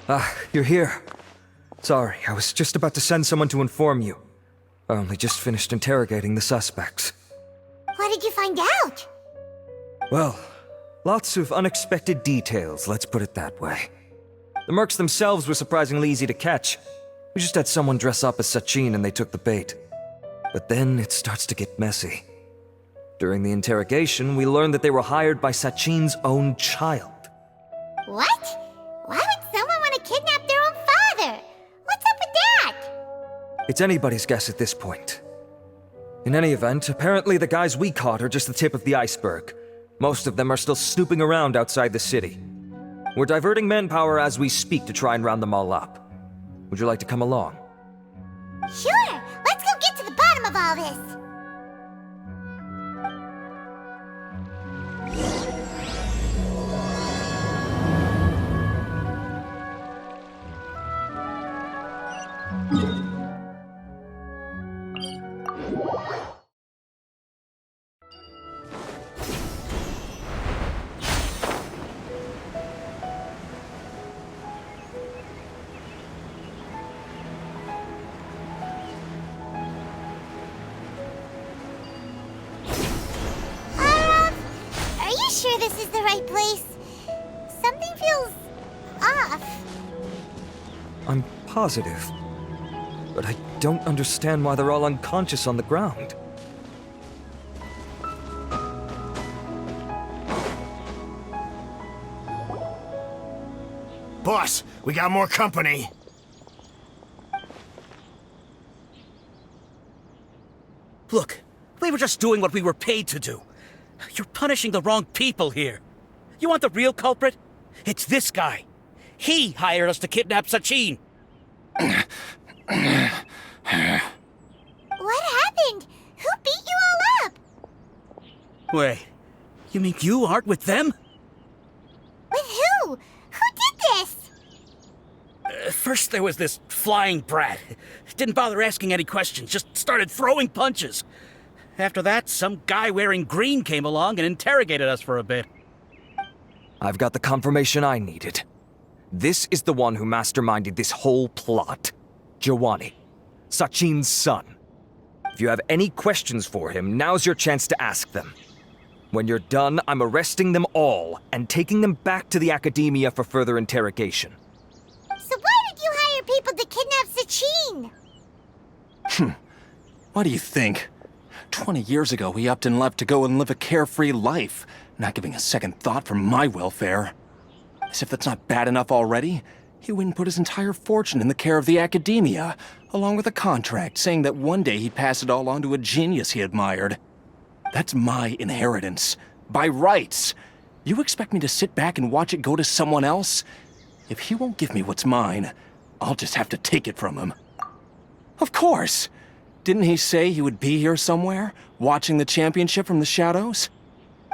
Ah, you're here. Sorry, I was just about to send someone to inform you. I only just finished interrogating the suspects. What did you find out? Well, lots of unexpected details, let's put it that way. The mercs themselves were surprisingly easy to catch. We just had someone dress up as Sachin and they took the bait. But then it starts to get messy. During the interrogation, we learned that they were hired by Sachin's own child. What? Why would someone want to kidnap their own father? What's up with that? It's anybody's guess at this point. In any event, apparently the guys we caught are just the tip of the iceberg. Most of them are still snooping around outside the city. We're diverting manpower as we speak to try and round them all up. Would you like to come along? Sure! Let's go get to the bottom of all this! Sure this is the right place? Something feels off. I'm positive. But I don't understand why they're all unconscious on the ground. Boss, we got more company. Look, we were just doing what we were paid to do. You're punishing the wrong people here. You want the real culprit? It's this guy. He hired us to kidnap Sachin. What happened? Who beat you all up? Wait, you mean you aren't with them? With who? Who did this? First there was this flying brat. Didn't bother asking any questions, just started throwing punches. After that, some guy wearing green came along and interrogated us for a bit. I've got the confirmation I needed. This is the one who masterminded this whole plot. Jawani, Sachin's son. If you have any questions for him, now's your chance to ask them. When you're done, I'm arresting them all and taking them back to the academia for further interrogation. So why did you hire people to kidnap Sachin? What do you think? 20 years ago, he upped and left to go and live a carefree life, not giving a second thought for my welfare. As if that's not bad enough already, he went and put his entire fortune in the care of the academia, along with a contract saying that one day he'd pass it all on to a genius he admired. That's my inheritance, by rights. You expect me to sit back and watch it go to someone else? If he won't give me what's mine, I'll just have to take it from him. Of course! Didn't he say he would be here somewhere, watching the championship from the shadows?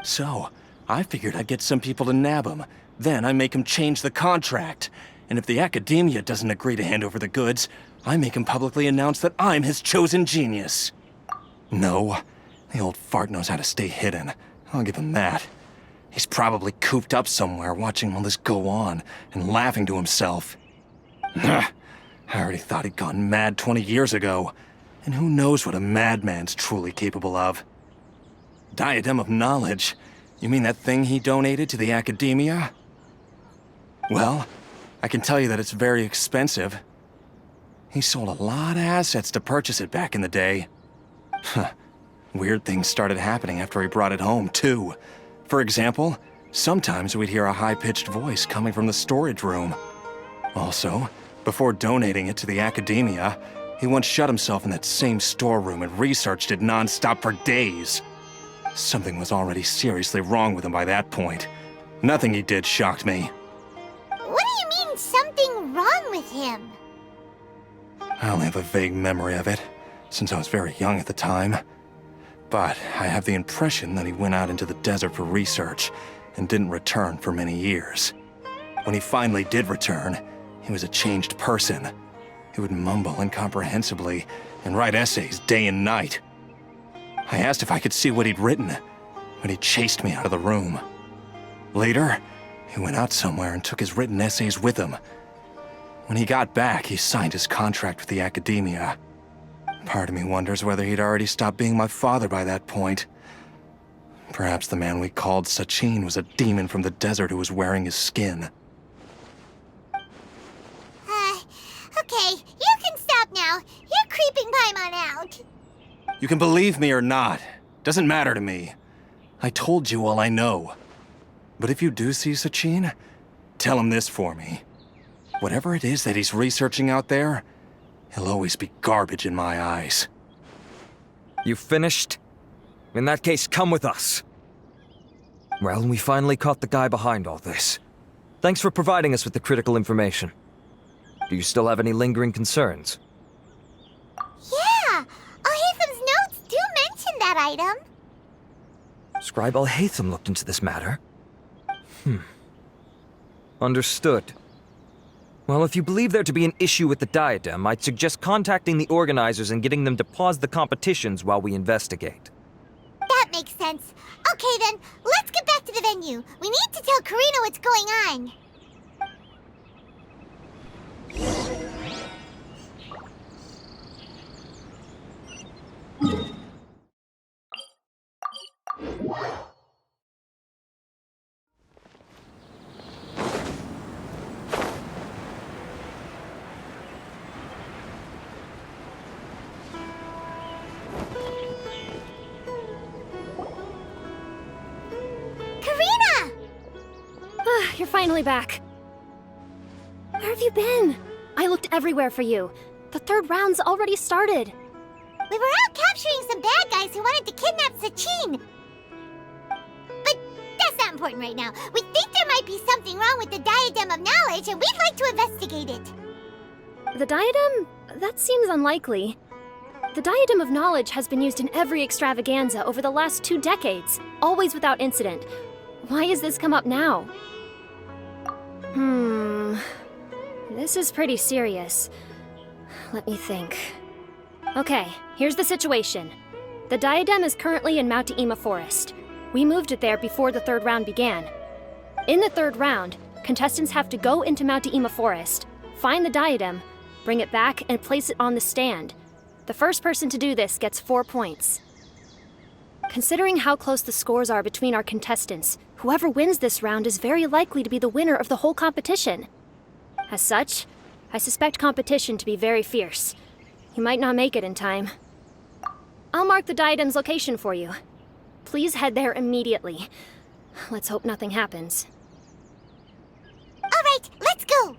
So, I figured I'd get some people to nab him. Then I make him change the contract. And if the academia doesn't agree to hand over the goods, I make him publicly announce that I'm his chosen genius. No, the old fart knows how to stay hidden. I'll give him that. He's probably cooped up somewhere watching all this go on and laughing to himself. I already thought he'd gone mad 20 years ago. And who knows what a madman's truly capable of. Diadem of knowledge? You mean that thing he donated to the academia? Well, I can tell you that it's very expensive. He sold a lot of assets to purchase it back in the day. Weird things started happening after he brought it home, too. For example, sometimes we'd hear a high-pitched voice coming from the storage room. Also, before donating it to the academia, he once shut himself in that same storeroom and researched it non-stop for days. Something was already seriously wrong with him by that point. Nothing he did shocked me. What do you mean, something wrong with him? I only have a vague memory of it, since I was very young at the time. But I have the impression that he went out into the desert for research, and didn't return for many years. When he finally did return, he was a changed person. He would mumble incomprehensibly and write essays day and night. I asked if I could see what he'd written, but he chased me out of the room. Later, he went out somewhere and took his written essays with him. When he got back, he signed his contract with the academia. Part of me wonders whether he'd already stopped being my father by that point. Perhaps the man we called Sachin was a demon from the desert who was wearing his skin. Okay, you can stop now. You're creeping Paimon out. You can believe me or not. Doesn't matter to me. I told you all I know. But if you do see Sachin, tell him this for me. Whatever it is that he's researching out there, he'll always be garbage in my eyes. You finished? In that case, come with us. Well, we finally caught the guy behind all this. Thanks for providing us with the critical information. Do you still have any lingering concerns? Yeah! Al-Haytham's notes do mention that item. Scribe Al-Haytham looked into this matter. Understood. Well, if you believe there to be an issue with the diadem, I'd suggest contacting the organizers and getting them to pause the competitions while we investigate. That makes sense. Okay then, let's get back to the venue. We need to tell Karina what's going on. Karina! You're finally back. Where have you been? I looked everywhere for you. The third round's already started. We were out capturing some bad guys who wanted to kidnap Sachin. But that's not important right now. We think there might be something wrong with the Diadem of Knowledge, and we'd like to investigate it. The diadem? That seems unlikely. The Diadem of Knowledge has been used in every extravaganza over the last 2 decades, always without incident. Why has this come up now? This is pretty serious. Let me think. Okay, here's the situation. The diadem is currently in Mount Ima Forest. We moved it there before the third round began. In the third round, contestants have to go into Mount Ima Forest, find the diadem, bring it back, and place it on the stand. The first person to do this gets 4 points. Considering how close the scores are between our contestants, whoever wins this round is very likely to be the winner of the whole competition. As such, I suspect competition to be very fierce. You might not make it in time. I'll mark the diadem's location for you. Please head there immediately. Let's hope nothing happens. All right, let's go.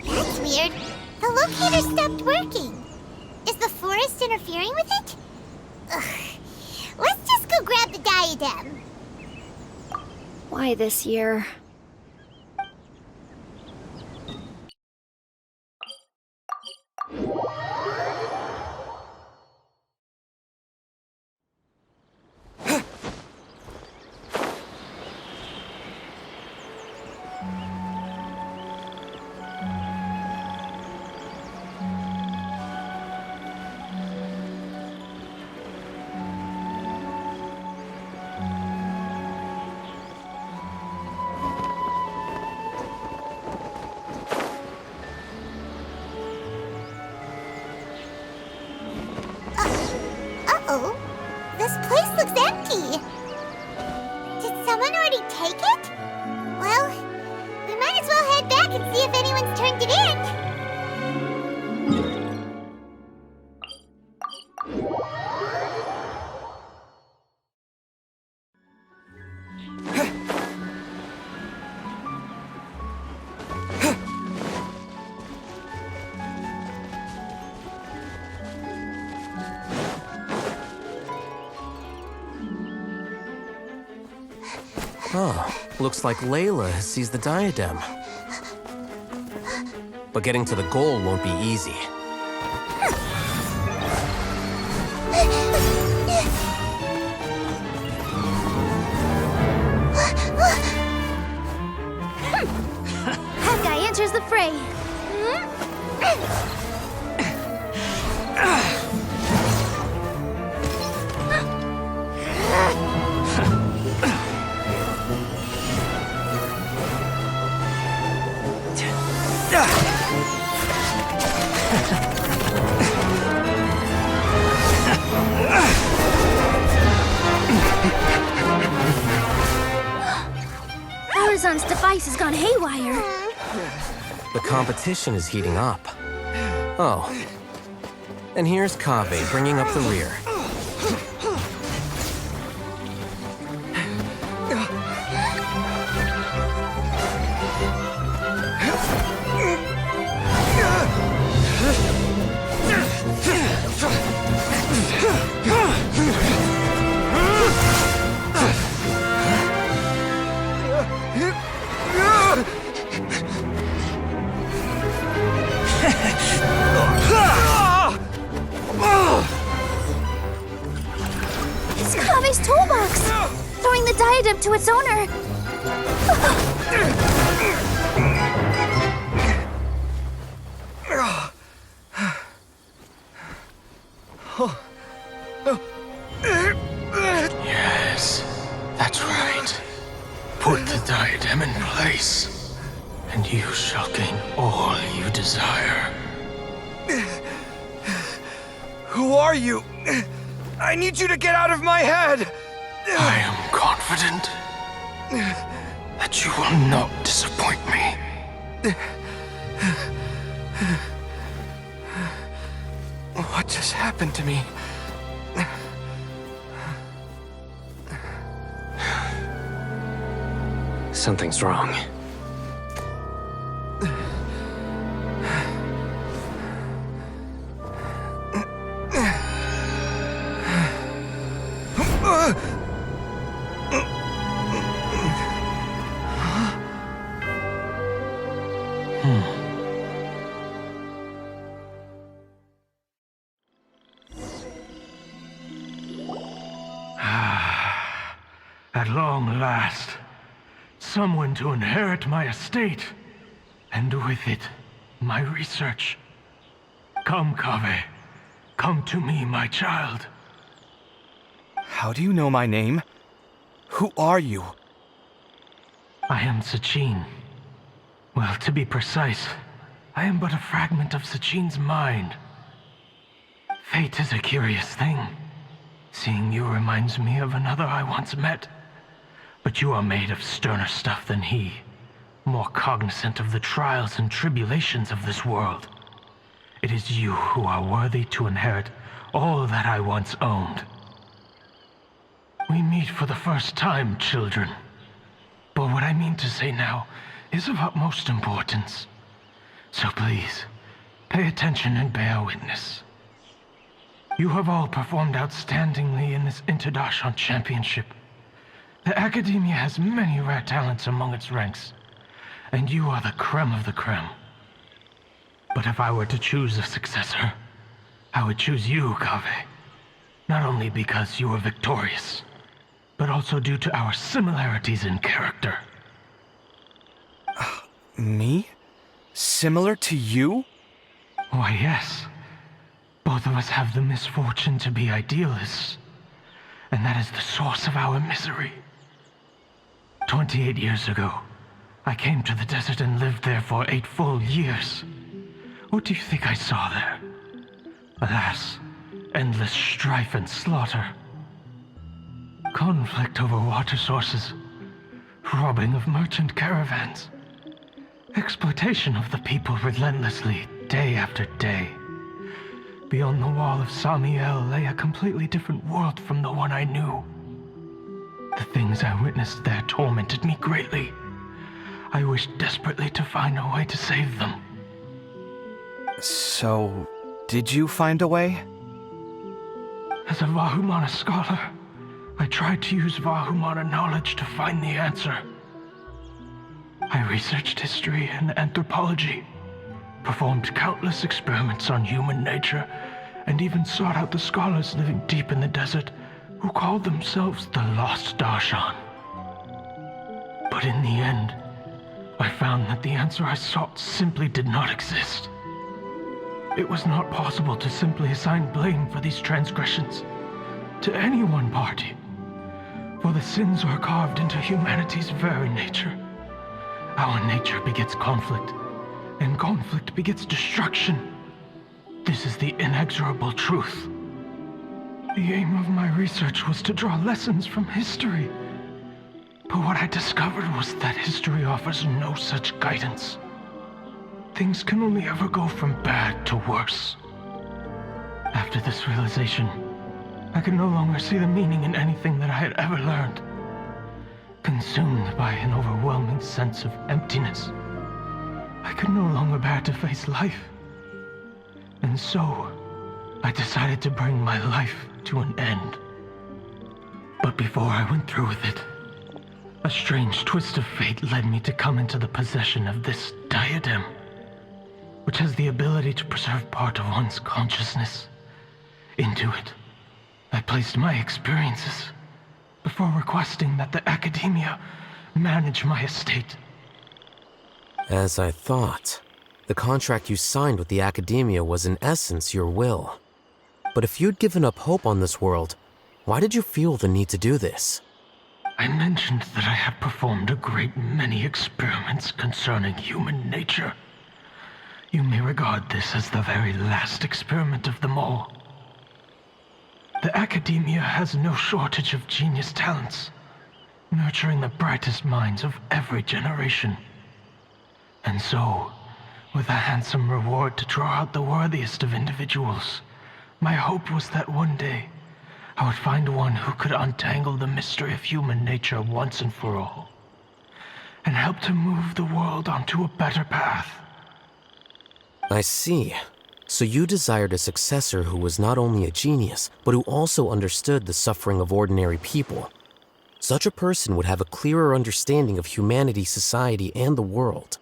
That's weird. The locator stopped working. Is the forest interfering with it? Ugh. Let's just go grab the diadem. Why this year? Uh-oh. This place looks empty. Did someone already take it? Well, we might as well head back and see if anyone's turned it in. Oh, looks like Layla has seized the diadem. But getting to the goal won't be easy. the fray. Horizon's device has gone haywire. The competition is heating up. Oh. And here's Kaveh bringing up the rear. It's Kaveh's toolbox! Throwing the diadem to its owner! Yes, that's right. Put the diadem in place, and you shall gain all you desire. Who are you? I need you to get out of my head! I am confident that you will not disappoint me. What just happened to me? Something's wrong. At long last, someone to inherit my estate, and with it, my research. Come, Kaveh. Come to me, my child. How do you know my name? Who are you? I am Sachin. Well, to be precise, I am but a fragment of Sachin's mind. Fate is a curious thing. Seeing you reminds me of another I once met. But you are made of sterner stuff than he, more cognizant of the trials and tribulations of this world. It is you who are worthy to inherit all that I once owned. We meet for the first time, children. But what I mean to say now is of utmost importance. So please, pay attention and bear witness. You have all performed outstandingly in this Archon championship. The Academia has many rare talents among its ranks, and you are the creme of the creme. But if I were to choose a successor, I would choose you, Kaveh. Not only because you were victorious, but also due to our similarities in character. Me? Similar to you? Why, yes. Both of us have the misfortune to be idealists, and that is the source of our misery. 28 years ago, I came to the desert and lived there for 8 full years. What do you think I saw there? Alas, endless strife and slaughter. Conflict over water sources, robbing of merchant caravans, exploitation of the people relentlessly, day after day. Beyond the wall of Samiel lay a completely different world from the one I knew. The things I witnessed there tormented me greatly. I wished desperately to find a way to save them. So, did you find a way? As a Vahumana scholar, I tried to use Vahumana knowledge to find the answer. I researched history and anthropology, performed countless experiments on human nature, and even sought out the scholars living deep in the desert who called themselves the Lost Archon. But in the end, I found that the answer I sought simply did not exist. It was not possible to simply assign blame for these transgressions to any one party, for the sins are carved into humanity's very nature. Our nature begets conflict, and conflict begets destruction. This is the inexorable truth. The aim of my research was to draw lessons from history. But what I discovered was that history offers no such guidance. Things can only ever go from bad to worse. After this realization, I could no longer see the meaning in anything that I had ever learned. Consumed by an overwhelming sense of emptiness, I could no longer bear to face life. And so, I decided to bring my life to an end. But before I went through with it, a strange twist of fate led me to come into the possession of this diadem, which has the ability to preserve part of one's consciousness. Into it, I placed my experiences before requesting that the academia manage my estate. As I thought, the contract you signed with the academia was in essence your will. But if you'd given up hope on this world, why did you feel the need to do this? I mentioned that I had performed a great many experiments concerning human nature. You may regard this as the very last experiment of them all. The academia has no shortage of genius talents, nurturing the brightest minds of every generation. And so, with a handsome reward to draw out the worthiest of individuals, my hope was that one day, I would find one who could untangle the mystery of human nature once and for all, and help to move the world onto a better path. I see. So you desired a successor who was not only a genius, but who also understood the suffering of ordinary people. Such a person would have a clearer understanding of humanity, society, and the world.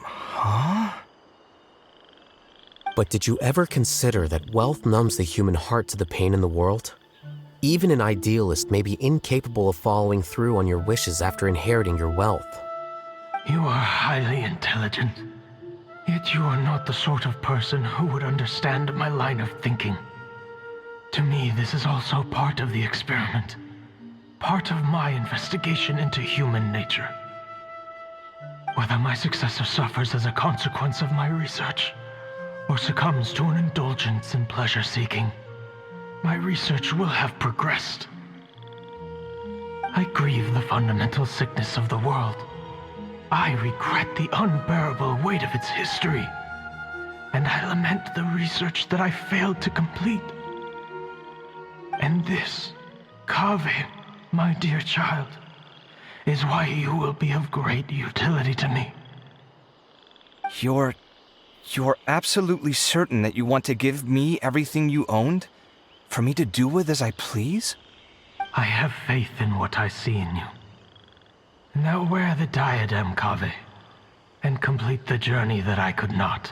Huh? But did you ever consider that wealth numbs the human heart to the pain in the world? Even an idealist may be incapable of following through on your wishes after inheriting your wealth. You are highly intelligent, yet you are not the sort of person who would understand my line of thinking. To me, this is also part of the experiment, part of my investigation into human nature. Whether my successor suffers as a consequence of my research, or succumbs to an indulgence in pleasure-seeking, my research will have progressed. I grieve the fundamental sickness of the world. I regret the unbearable weight of its history, and I lament the research that I failed to complete. And this, Kaveh, my dear child, is why you will be of great utility to me. You're absolutely certain that you want to give me everything you owned? For me to do with as I please? I have faith in what I see in you. Now wear the diadem, Kaveh, and complete the journey that I could not.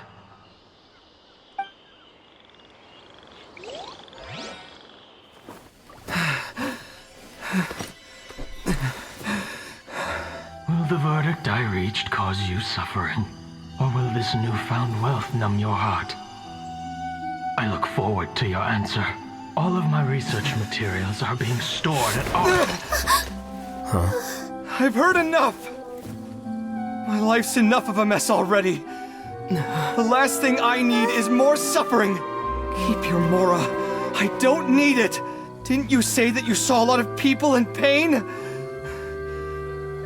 Will the verdict I reached cause you suffering? Or will this newfound wealth numb your heart? I look forward to your answer. All of my research materials are being stored at Huh? I've heard enough! My life's enough of a mess already. The last thing I need is more suffering. Keep your Mora. I don't need it. Didn't you say that you saw a lot of people in pain?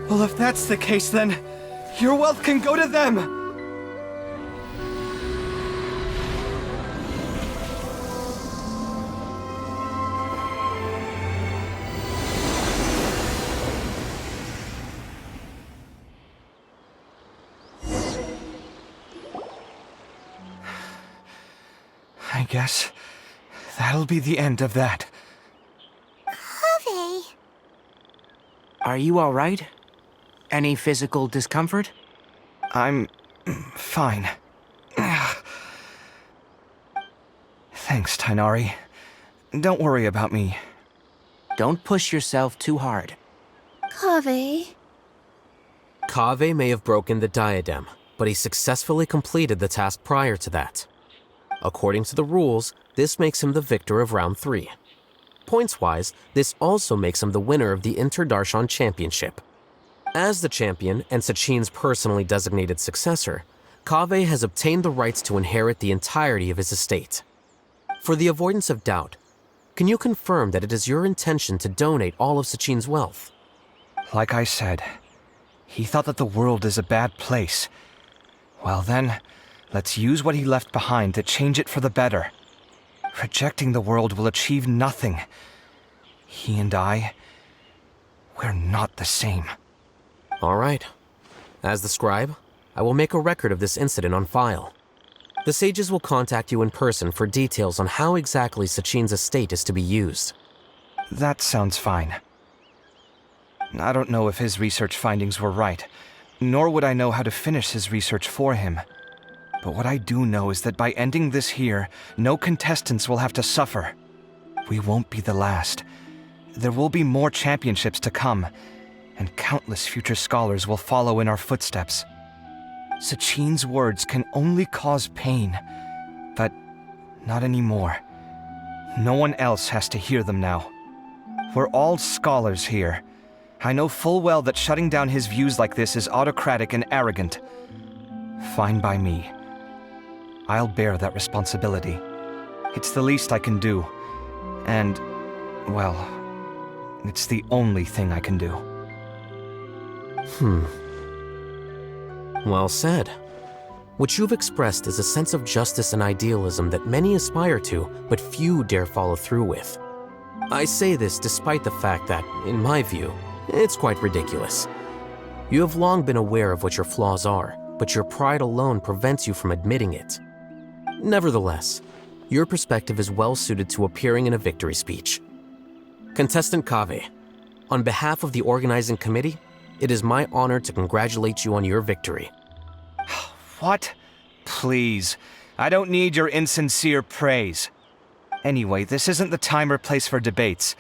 Well, if that's the case, then your wealth can go to them. I guess that'll be the end of that. Kaveh. Are you all right? Any physical discomfort? I'm fine. Thanks, Tainari. Don't worry about me. Don't push yourself too hard. Kaveh. Kaveh may have broken the diadem, but he successfully completed the task prior to that. According to the rules, this makes him the victor of round 3. Points-wise, this also makes him the winner of the Inter-Darshan Championship. As the champion and Sachin's personally designated successor, Kaveh has obtained the rights to inherit the entirety of his estate. For the avoidance of doubt, can you confirm that it is your intention to donate all of Sachin's wealth? Like I said, he thought that the world is a bad place. Well then, let's use what he left behind to change it for the better. Rejecting the world will achieve nothing. He and I, we're not the same. All right. As the scribe, I will make a record of this incident on file. The sages will contact you in person for details on how exactly Sachin's estate is to be used. That sounds fine. I don't know if his research findings were right, nor would I know how to finish his research for him. But what I do know is that by ending this here, no contestants will have to suffer. We won't be the last. There will be more championships to come, and countless future scholars will follow in our footsteps. Sachin's words can only cause pain, but not anymore. No one else has to hear them now. We're all scholars here. I know full well that shutting down his views like this is autocratic and arrogant. Fine by me. I'll bear that responsibility. It's the least I can do. And, well, it's the only thing I can do. Well said. What you've expressed is a sense of justice and idealism that many aspire to, but few dare follow through with. I say this despite the fact that, in my view, it's quite ridiculous. You have long been aware of what your flaws are, but your pride alone prevents you from admitting it. Nevertheless, your perspective is well suited to appearing in a victory speech. Contestant Kaveh, on behalf of the organizing committee, it is my honor to congratulate you on your victory. What? Please. I don't need your insincere praise. Anyway, this isn't the time or place for debates.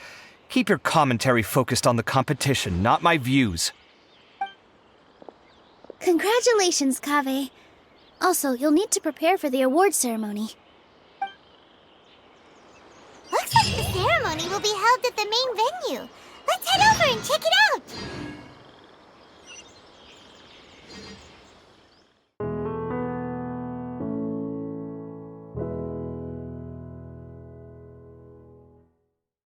Keep your commentary focused on the competition, not my views. Congratulations, Kaveh. Also, you'll need to prepare for the award ceremony. Looks like the ceremony will be held at the main venue. Let's head over and check it